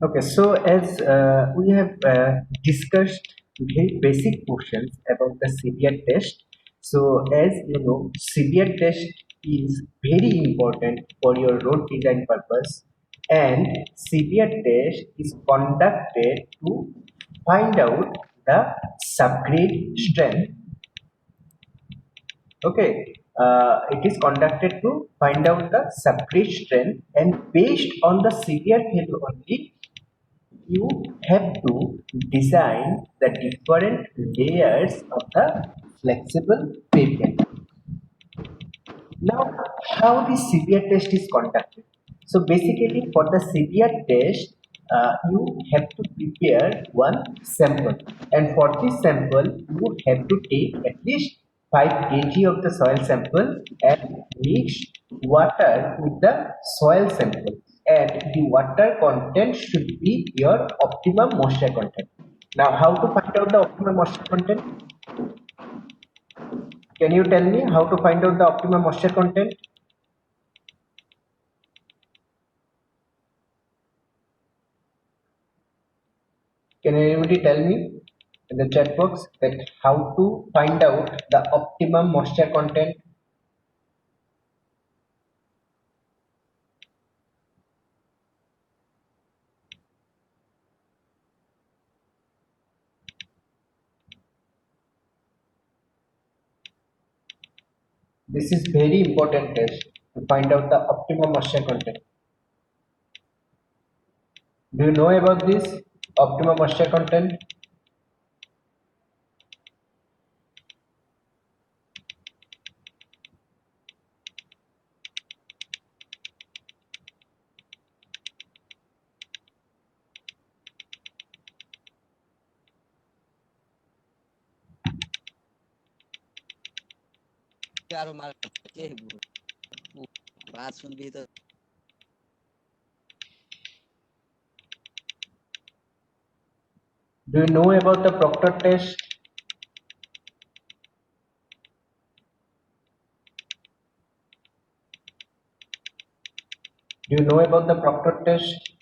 Okay, so as we have discussed very basic portions about the CBR test. So as you know, CBR test is very important for your road design purpose, and CBR test is conducted to find out the subgrade strength. Okay, it is conducted to find out the subgrade strength, and based on the CBR value only, you have to design the different layers of the flexible pavement. Now, how the CBR test is conducted? So basically, for the CBR test, you have to prepare one sample, and for this sample, you have to take at least 5 kg of the soil sample and mix water with the soil sample, and the water content should be your optimum moisture content. Now, how to find out the optimum moisture content? Can you tell me how to find out the optimum moisture content? Can anybody tell me in the chat box that how to find out the optimum moisture content? This is very important test to find out the optimum moisture content. Do you know about this optimum moisture content? चारों मार के बात सुन भी तो Do you know about the Proctor test? Do you know about the Proctor test?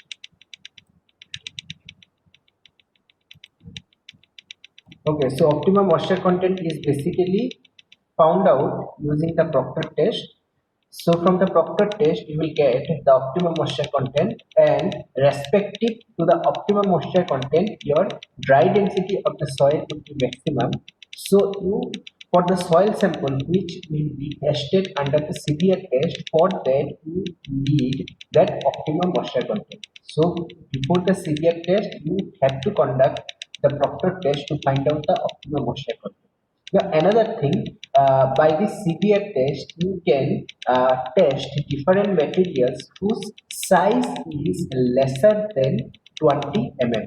Okay, so optimum moisture content is basically found out using the Proctor test. So from the Proctor test, you will get the optimum moisture content, and respective to the optimum moisture content, your dry density of the soil will be maximum. So you, for the soil sample which will be tested under the CBR test, for that you need that optimum moisture content. So before the CBR test, you have to conduct the Proctor test to find out the optimum moisture content. Now, another thing, by this CBR test, you can test different materials whose size is lesser than 20 mm.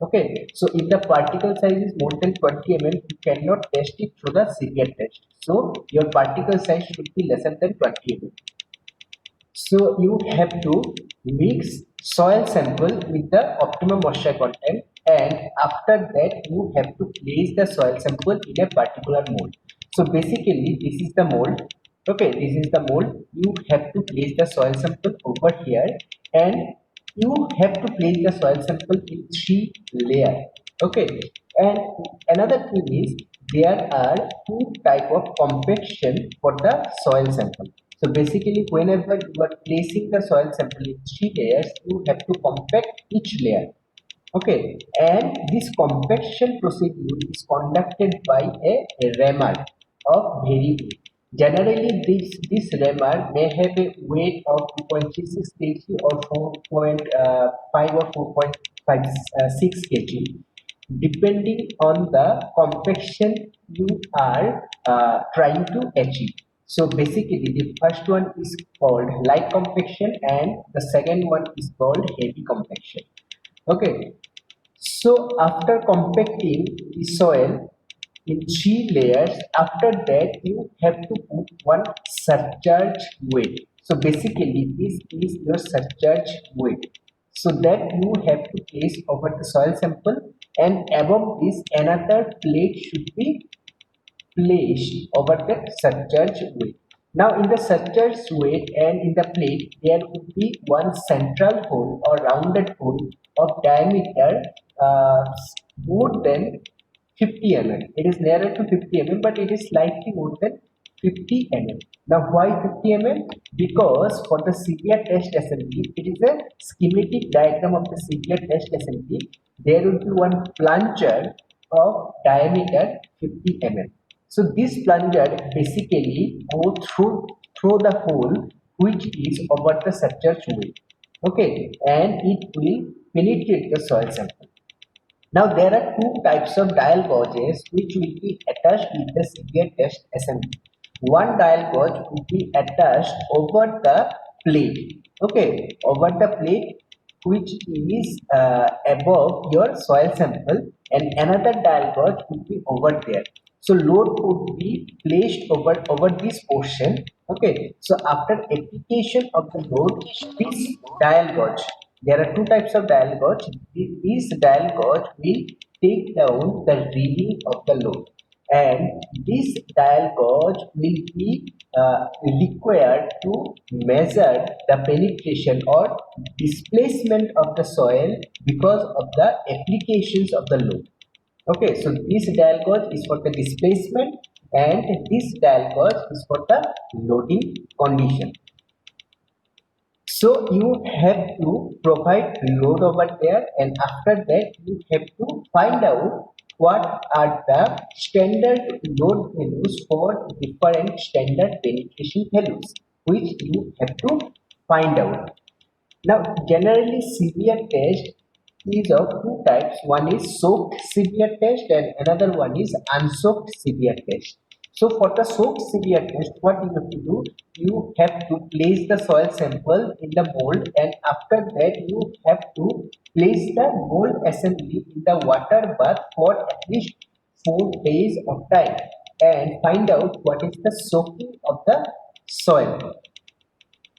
Okay, so if the particle size is more than 20 mm, you cannot test it through the CBR test. So your particle size should be lesser than 20 mm. So you have to mix soil sample with the optimum moisture content, and after that you have to place the soil sample in a particular mold. So basically this is the mold. Okay, this is the mold. You have to place the soil sample over here, and you have to place the soil sample in 3 layers. Okay, and another thing is there are two type of compaction for the soil sample. So basically, whenever you are placing the soil sample in 3 layers, you have to compact each layer. Okay, and this compaction procedure is conducted by a rammer of very weight. Generally, this rammer may have a weight of 2.36 kg or 4.5 or 4.56 kg, depending on the compaction you are trying to achieve. So basically, the first one is called light compaction, and the second one is called heavy compaction. Okay, so after compacting the soil in 3 layers, after that you have to put one surcharge weight. So basically this is your surcharge weight. So that you have to place over the soil sample, and above this another plate should be placed over that surcharge weight. Now in the surcharge weight and in the plate, there would be one central hole or rounded hole of diameter more than 50 mm. It is nearer to 50 mm, but it is slightly more than 50 mm. Now why 50 mm? Because for the CBR test assembly, it is a schematic diagram of the CBR test assembly. There will be one plunger of diameter 50 mm. So this plunger basically go through the hole which is over the surcharge weight. Okay, and it will penetrate the soil sample. Now there are two types of dial gauges which will be attached with the CBR test assembly. One dial gauge will be attached over the plate. Okay, over the plate which is above your soil sample, and another dial gauge will be over there. So load would be placed over this portion. Okay, so after application of the load, this dial gauge, there are two types of dial gauge. This dial gauge will take down the reading of the load, and this dial gauge will be required to measure the penetration or displacement of the soil because of the applications of the load. Okay, so this dial gauge is for the displacement and this dial gauge is for the loading condition. So you have to provide load over there, and after that you have to find out what are the standard load values for different standard penetration values, which you have to find out. Now, generally, CBR test is of two types. One is soaked CBR test and another one is unsoaked CBR test. So, for the soaked CBR test, what you have to do? You have to place the soil sample in the mold, and after that, you have to place the mold assembly in the water bath for at least 4 days of time and find out what is the soaking of the soil.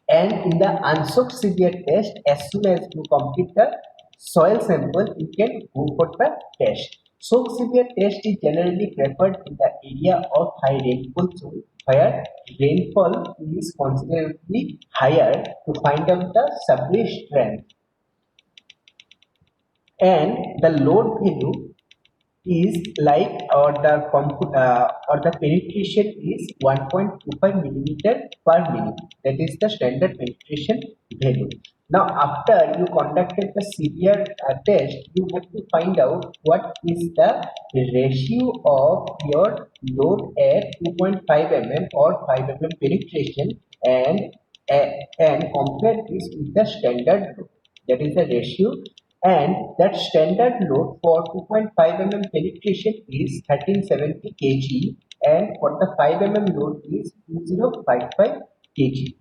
And in the unsoaked CBR test, as soon as you complete the soil sample, you can go for the test. Soaked CBR test is generally preferred in the area of high rainfall zone where rainfall is considerably higher to find out the surface strength, and the load value is like or the penetration is 1.25 millimeter per minute. That is the standard penetration value. Now after you conducted the CBR test, you have to find out what is the ratio of your load at 2.5 mm or 5 mm penetration, and and compare this with the standard load. That is the ratio, and that standard load for 2.5 mm penetration is 1370 kg, and for the 5 mm load is 2055 kg.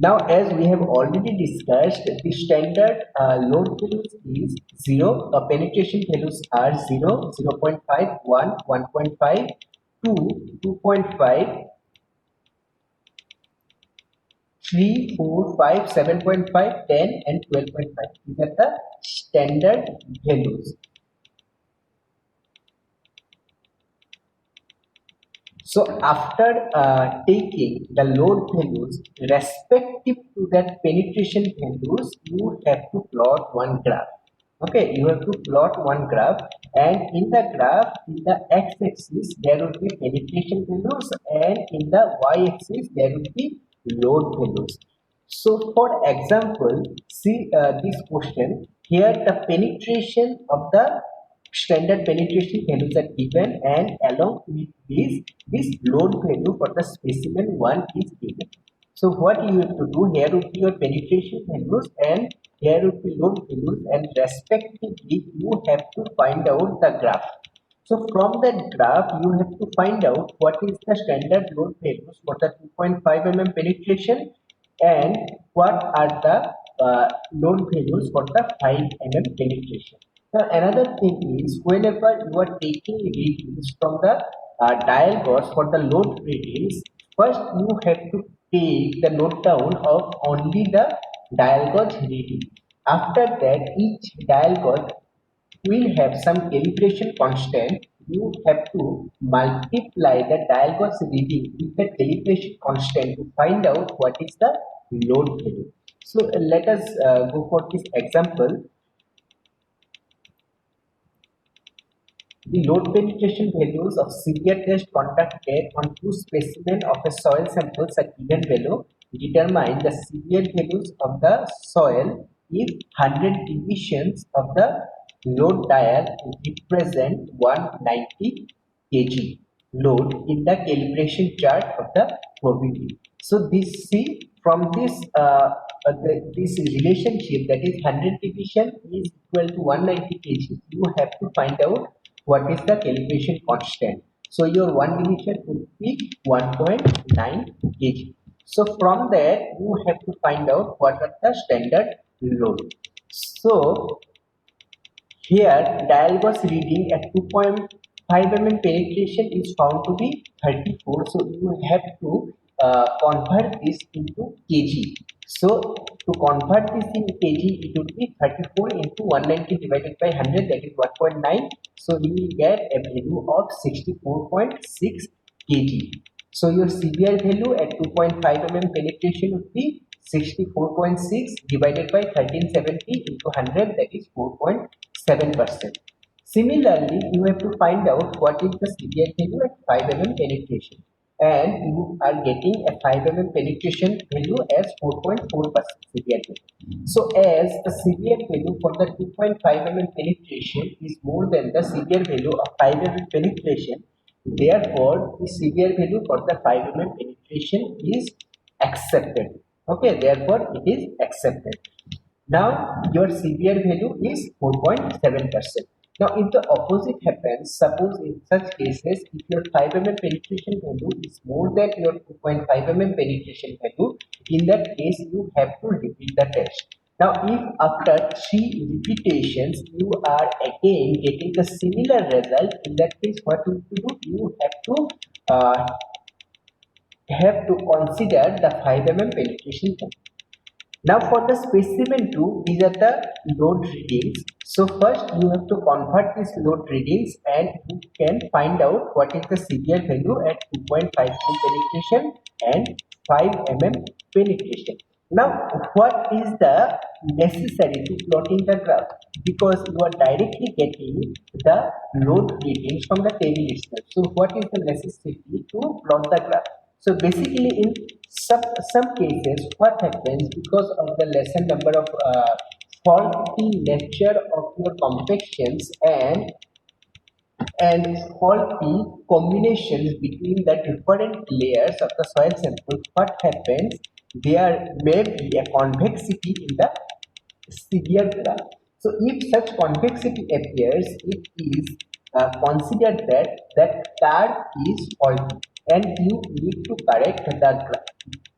Now, as we have already discussed, the standard load values is 0, penetration values are 0, 0.5, 1, 1.5, 2, 2.5, 3, 4, 5, 7.5, 10, and 12.5. These are the standard values. So after taking the load values respective to that penetration values, you have to plot one graph. Okay, you have to plot one graph, and in the graph, in the x-axis, there will be penetration values, and in the y-axis, there will be load values. So, for example, see this question here, the penetration of the standard penetration values are given, and along with this load value for the specimen 1 is given. So what you have to do, here would be your penetration values and here would be load values, and respectively you have to find out the graph. So from that graph you have to find out what is the standard load values for the 2.5 mm penetration and what are the load values for the 5 mm penetration. Now another thing is, whenever you are taking readings from the dial gauge for the load readings, first you have to take the note down of only the dial gauge reading. After that, each dial gauge will have some calibration constant you have to multiply the dial gauge reading with the calibration constant to find out what is the load value. So let us go for this example. The load penetration values of CBR test conducted on two specimens of a soil samples at given value determine the CBR values of the soil if 100 divisions of the load dial represent 190 kg load in the calibration chart of the probability. So this see from this relationship, that is 100 division is equal to 190 kg. You have to find out what is the calibration constant. So your one division would be 1.9 kg. So from there you have to find out what are the standard load. So here, dial was reading at 2.5 mm penetration is found to be 34. So you have to convert this into kg. So to convert this in kg, it would be 34 into 190 divided by 100, that is 1.9. So we will get a value of 64.6 kg. So your CBR value at 2.5 mm penetration would be 64.6 divided by 1370 into 100, that is 4.7%. Similarly, you have to find out what is the CBR value at 5 mm penetration, and you are getting a 5 mm penetration value as 4.4% CBR value. So as the CBR value for the 2.5 mm penetration is more than the CBR value of 5 mm penetration, therefore the CBR value for the 5 mm penetration is accepted. Okay, therefore it is accepted. Now your CBR value is 4.7%. Now if the opposite happens, suppose in such cases, if your 5 mm penetration value is more than your 2.5 mm penetration value, in that case you have to repeat the test. Now if after 3 repetitions you are again getting the similar result, in that case what you have to do? You uh, have to consider the 5 mm penetration value. Now for the specimen 2, these are the load readings. So first you have to convert these load readings and you can find out what is the CBR value at 2.5 penetration and 5 mm penetration. Now what is the necessary to plotting the graph? Because you are directly getting the load readings from the table itself. So what is the necessity to plot the graph? So basically in some cases what happens, because of the lesser number of faulty nature of your compactions and faulty combinations between the different layers of the soil sample, what happens, there may be a convexity in the severe graph. So if such convexity appears, it is considered that that curve is faulty and you need to correct the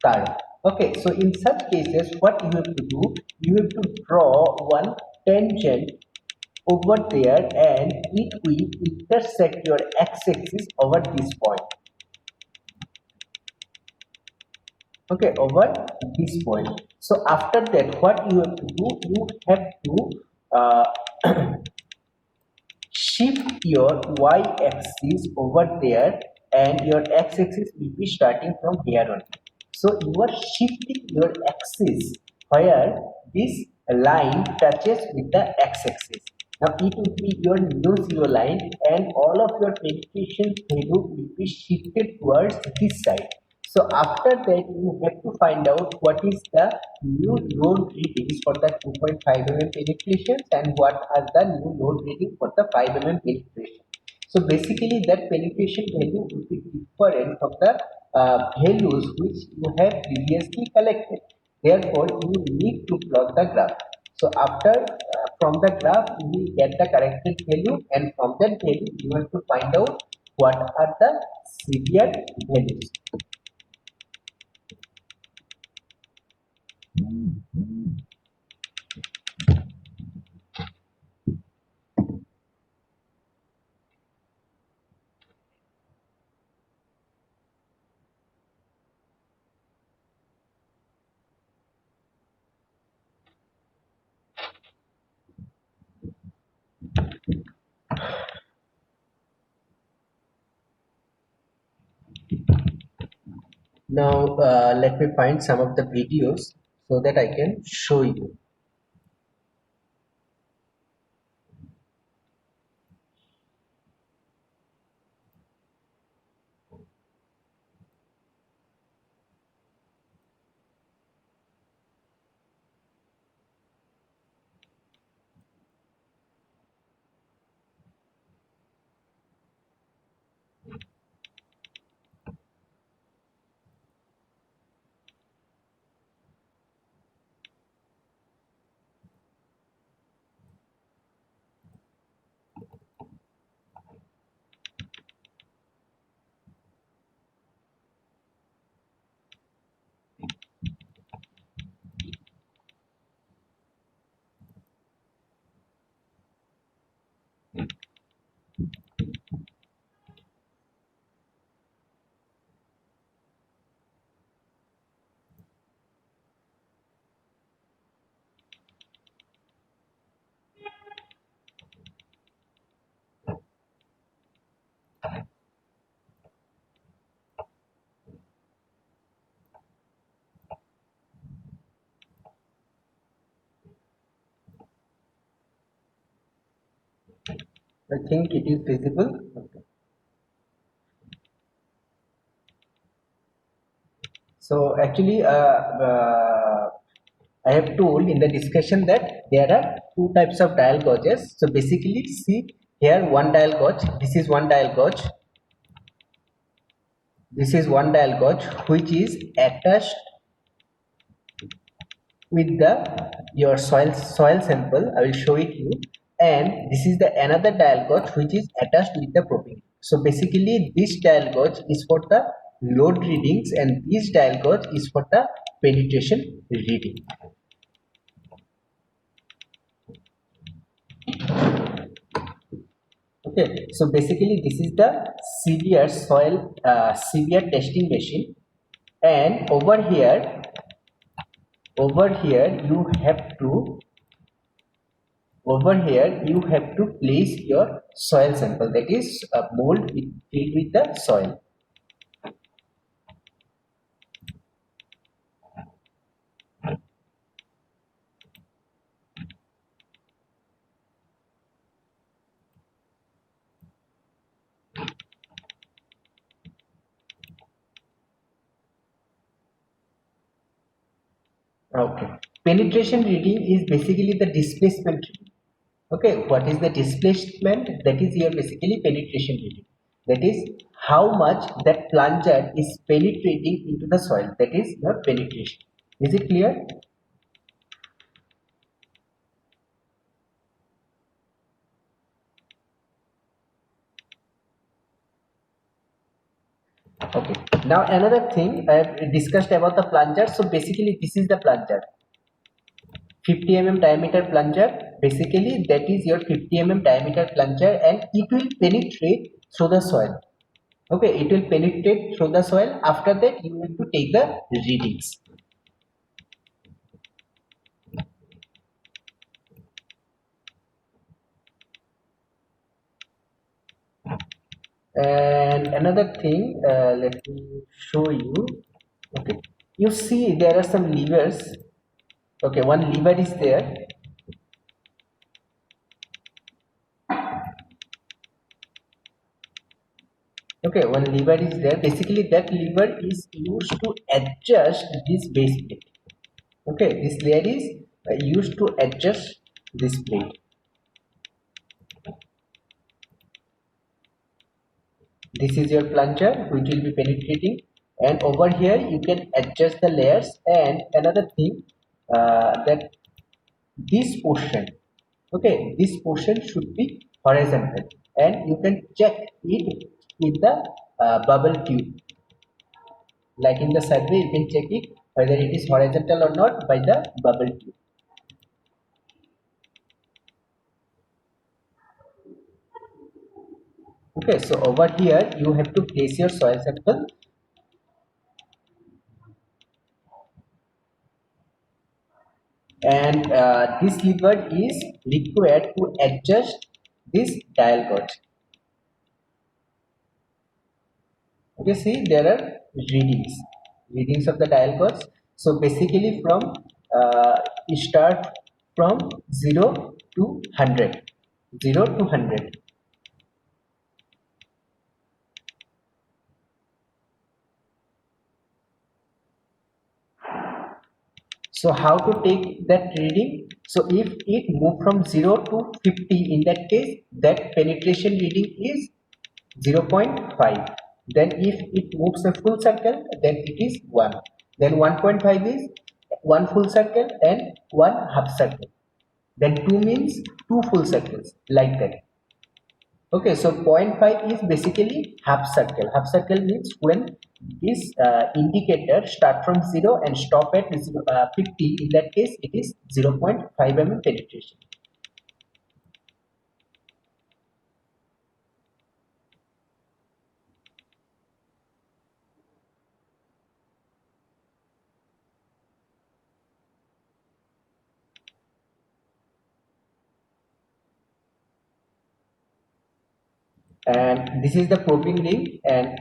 curve. Okay, so in such cases, what you have to do, you have to draw one tangent over there and it will intersect your x-axis over this point. Okay, over this point. So after that, what you have to do, you have to uh, shift your y-axis over there and your x-axis will be starting from here on. So you are shifting your axis where this line touches with the x-axis. Now it will be your new zero line and all of your penetration value will be shifted towards this side. So after that, you have to find out what is the new load readings for the 2.5 mm penetrations and what are the new load reading for the 5 mm penetration. So basically that penetration value will be different from the values which you have previously collected. Therefore, you need to plot the graph. So after from the graph, you will get the corrected value and from that value, you have to find out what are the severe values. Now let me find some of the videos so that I can show you. I think it is visible. Okay. So actually, I have told in the discussion that there are two types of dial gauges. So basically, see here one dial gauge. This is one dial gauge. This is one dial gauge which is attached with the your soil sample. I will show it you. And this is the another dial gauge which is attached with the probe. So basically, this dial gauge is for the load readings, and this dial gauge is for the penetration reading. Okay, so basically this is the CBR CBR testing machine, and over here you have to place your soil sample, that is a mold filled with the soil. Okay, penetration reading is basically the displacement reading. Okay, what is the displacement? That is your basically penetration reading. That is how much that plunger is penetrating into the soil. That is your penetration. Is it clear? Okay. Now another thing I have discussed about the plunger. So basically this is the plunger. 50 mm diameter plunger. Basically that is your 50 mm diameter plunger, and it will penetrate through the soil. Okay, it will penetrate through the soil. After that you need to take the readings. And another thing, let me show you. Okay, you see there are some levers. Okay, one lever is there. Okay, one lever is there. Basically that lever is used to adjust this base plate. Okay, this layer is used to adjust this plate. This is your plunger which will be penetrating, and over here you can adjust the layers. And another thing, that this portion, okay, this portion should be horizontal, and you can check it with the bubble tube. Like in the survey you can check it whether it is horizontal or not by the bubble tube. Okay, so over here you have to place your soil sample, and this lever is required to adjust this dial gauge. Okay, see there are readings. readings of the dial gauge. So basically from you start from 0 to 100, 0 to 100. So how to take that reading? So if it move from 0 to 50, in that case, that penetration reading is 0.5. Then if it moves a full circle, then it is 1. Then 1.5 is one full circle and one half circle. Then 2 means two full circles, like that. Okay, so point 0.5 is basically half circle. Half circle means when this indicator start from 0 and stop at 50, in that case it is 0.5 mm penetration. And this is the probing ring, and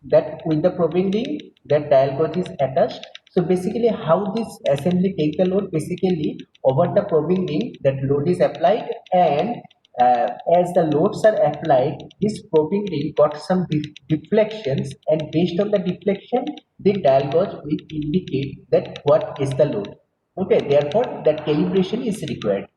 that with the probing ring that dial gauge is attached. So basically how this assembly take the load, basically over the probing ring that load is applied, and as the loads are applied, this probing ring got some deflections, and based on the deflection the dial gauge will indicate that what is the load. Okay, therefore that calibration is required.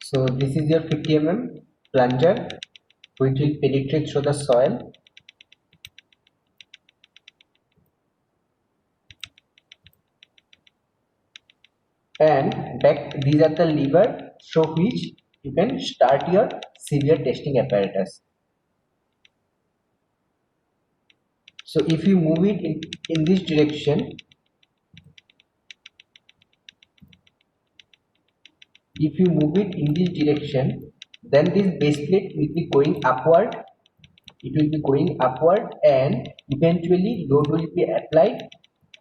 So this is your 50 mm plunger which will penetrate through the soil, and back these are the lever through which you can start your CBR testing apparatus. So if you move it in this direction, if you move it in this direction, then this base plate will be going upward. It will be going upward, and eventually load will be applied,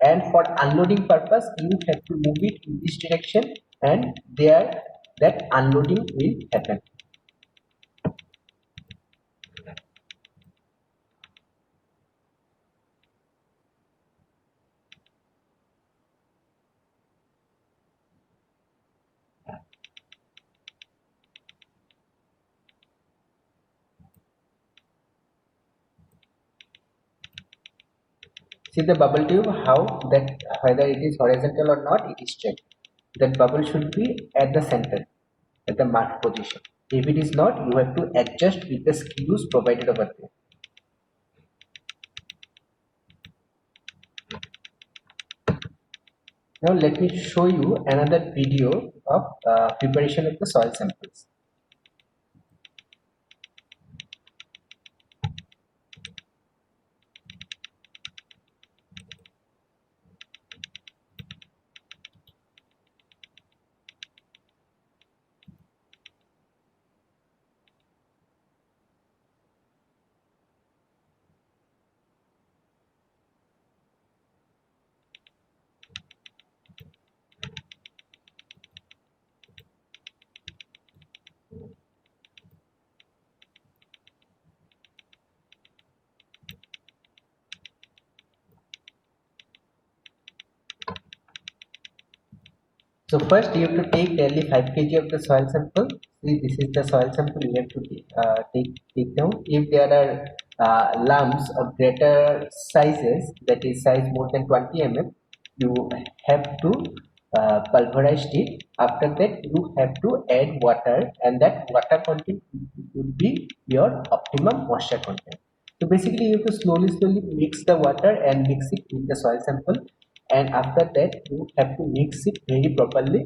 and for unloading purpose you have to move it in this direction, and there that unloading will happen. See the bubble tube, how that whether it is horizontal or not, it is checked. That bubble should be at the center, at the marked position. If it is not, you have to adjust with the screws provided over there. Now let me show you another video of preparation of the soil samples. So first you have to take nearly 5 kg of the soil sample. See, this is the soil sample you have to take down. If there are lumps of greater sizes, that is size more than 20 mm, you have to pulverize it. After that you have to add water, and that water content would be your optimum moisture content. So basically you have to slowly mix the water and mix it with the soil sample, and after that you have to mix it very properly,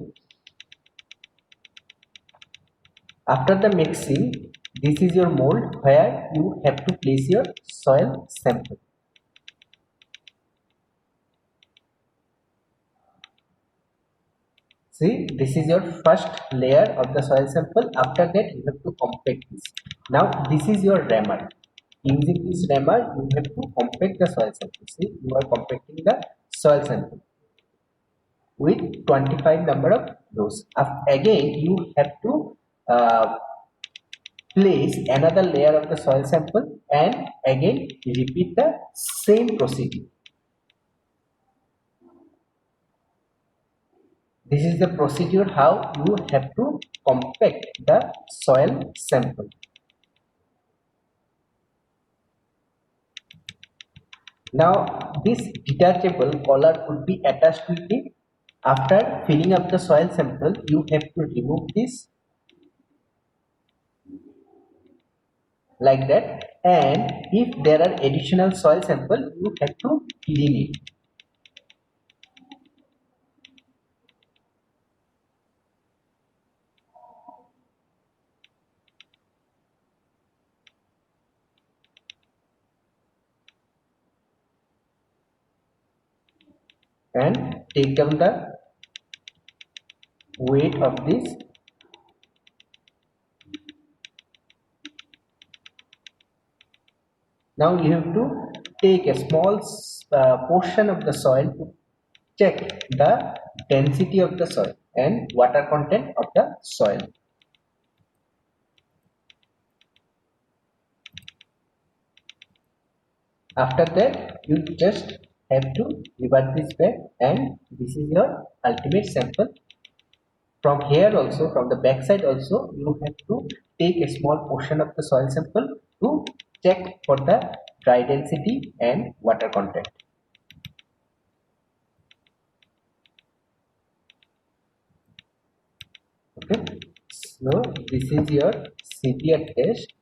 After the mixing, this is your mold where you have to place your soil sample. See, this is your first layer of the soil sample. After that, you have to compact this. Now, this is your rammer. Using this rammer, you have to compact the soil sample. See, you are compacting the soil sample with 25 number of rows. Again, you have to uh, place another layer of the soil sample and again repeat the same procedure. This is the procedure how you have to compact the soil sample. Now this detachable collar would be attached with it. After filling up the soil sample, you have to remove this like that, and if there are additional soil sample, you have to clean it. And take down the weight of this. Now you have to take a small portion of the soil to check the density of the soil and water content of the soil. After that, you just have to revert this back, and this is your ultimate sample. From here also, from the back side also, you have to take a small portion of the soil sample to check for the dry density and water content. Okay, so this is your CBR test.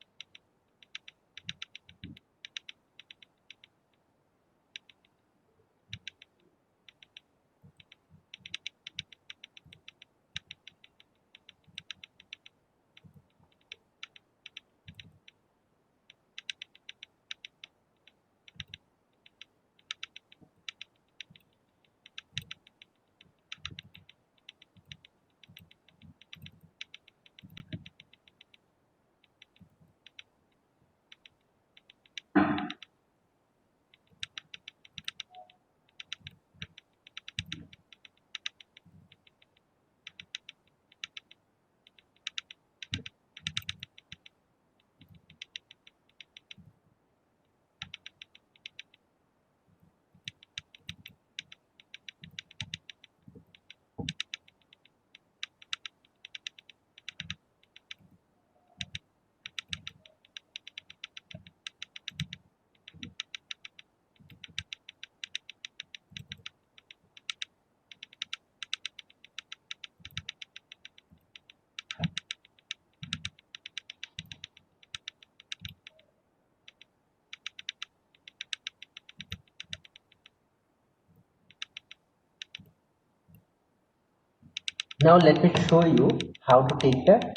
Now let me show you how to take the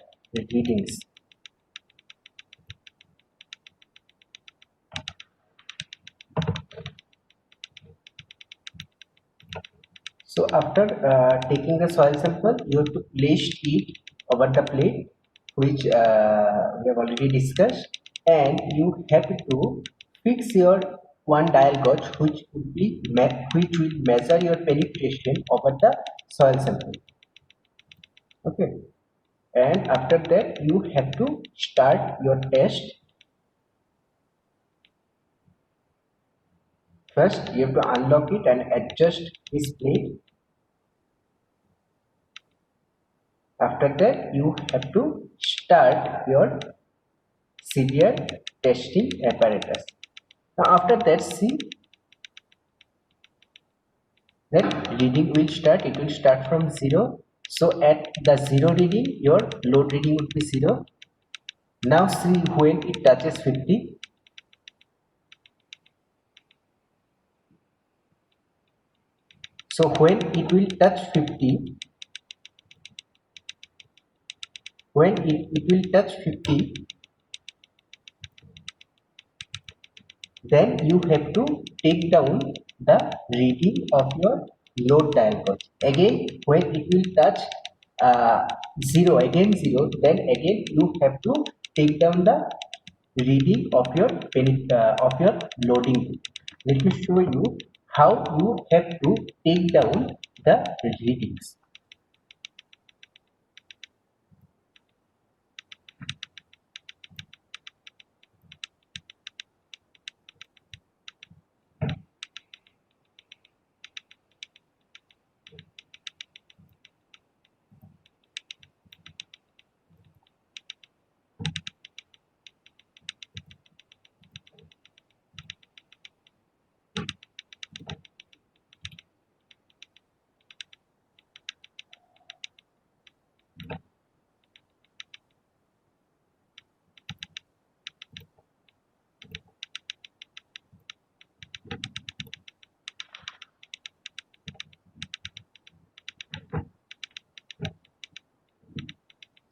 readings. So after taking the soil sample, you have to place it over the plate, which we have already discussed, and you have to fix your one dial gauge, which will measure your penetration over the soil sample. Okay, and after that you have to start your test. First, you have to unlock it and adjust this plate. After that, you have to start your CBR testing apparatus. Now, after that, see that reading will start. It will start from 0. So, at the 0 reading, your load reading would be 0. Now, see when it touches 50. So, when it will touch 50, when it will touch 50, then you have to take down the reading of your load dial gauge. Again, when it will touch 0, again 0, then again you have to take down the reading of your loading. Let me show you how you have to take down the readings.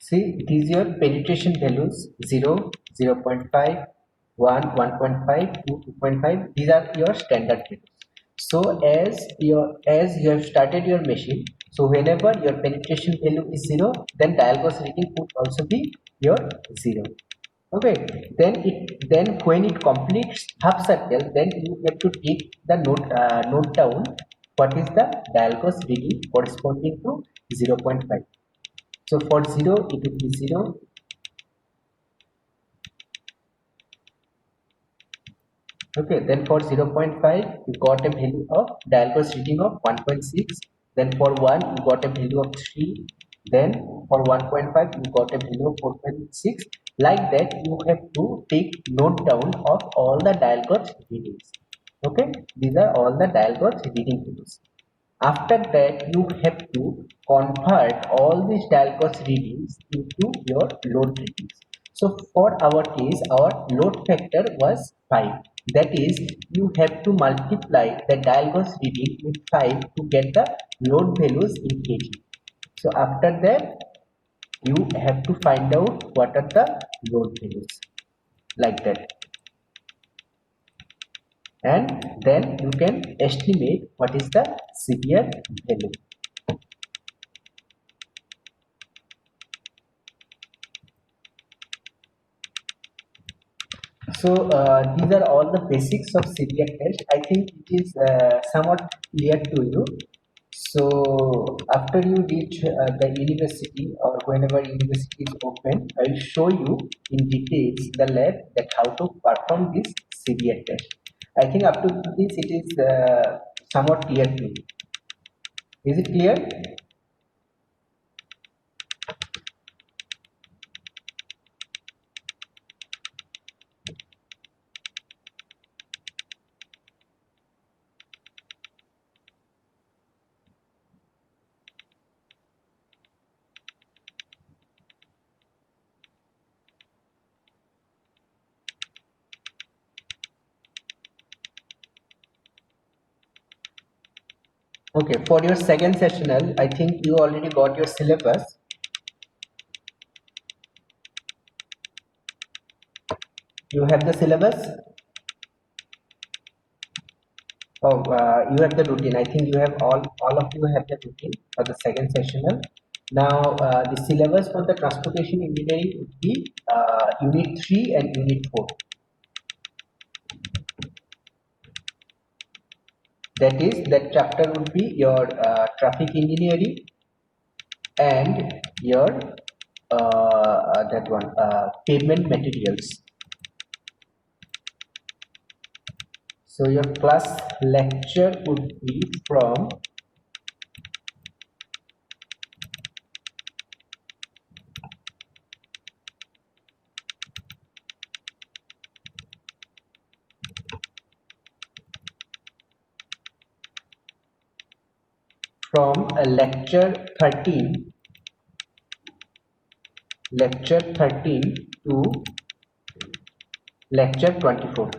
See, it is your penetration values 0, 0 0.5, 1, 1.5, 2, 2.5. These are your standard values. So as you have started your machine, so whenever your penetration value is 0, then dial gauge reading would also be your 0. Okay, then when it completes half circle, then you have to take the note down what is the dial gauge reading corresponding to 0 0.5. So for 0 it will be 0. Okay, then for 0 0.5 you got a value of dial gauge reading of 1.6. Then for 1 you got a value of 3. Then for 1.5 you got a value of 4.6. Like that you have to take note down of all the dial gauge readings. Okay, these are all the dial gauge reading values. After that, you have to convert all these dial gauge readings into your load readings. So for our case, our load factor was 5. That is, you have to multiply the dial gauge reading with 5 to get the load values in kg. So after that, you have to find out what are the load values, like that. And then you can estimate what is the CBR value. So these are all the basics of CBR test. I think it is somewhat clear to you. So after you reach the university or whenever university is open, I will show you in details the lab that how to perform this CBR test. I think up to this it is somewhat clear to you. Is it clear? Okay, for your second sessional, I think you already got your syllabus. You have the syllabus? Oh, you have the routine. I think you have all of you have the routine for the second sessional. Now, the syllabus for the transportation engineering would be Unit 3 and Unit 4. That chapter would be your traffic engineering and your that one pavement materials. So your class lecture would be from lecture 13 to lecture 24.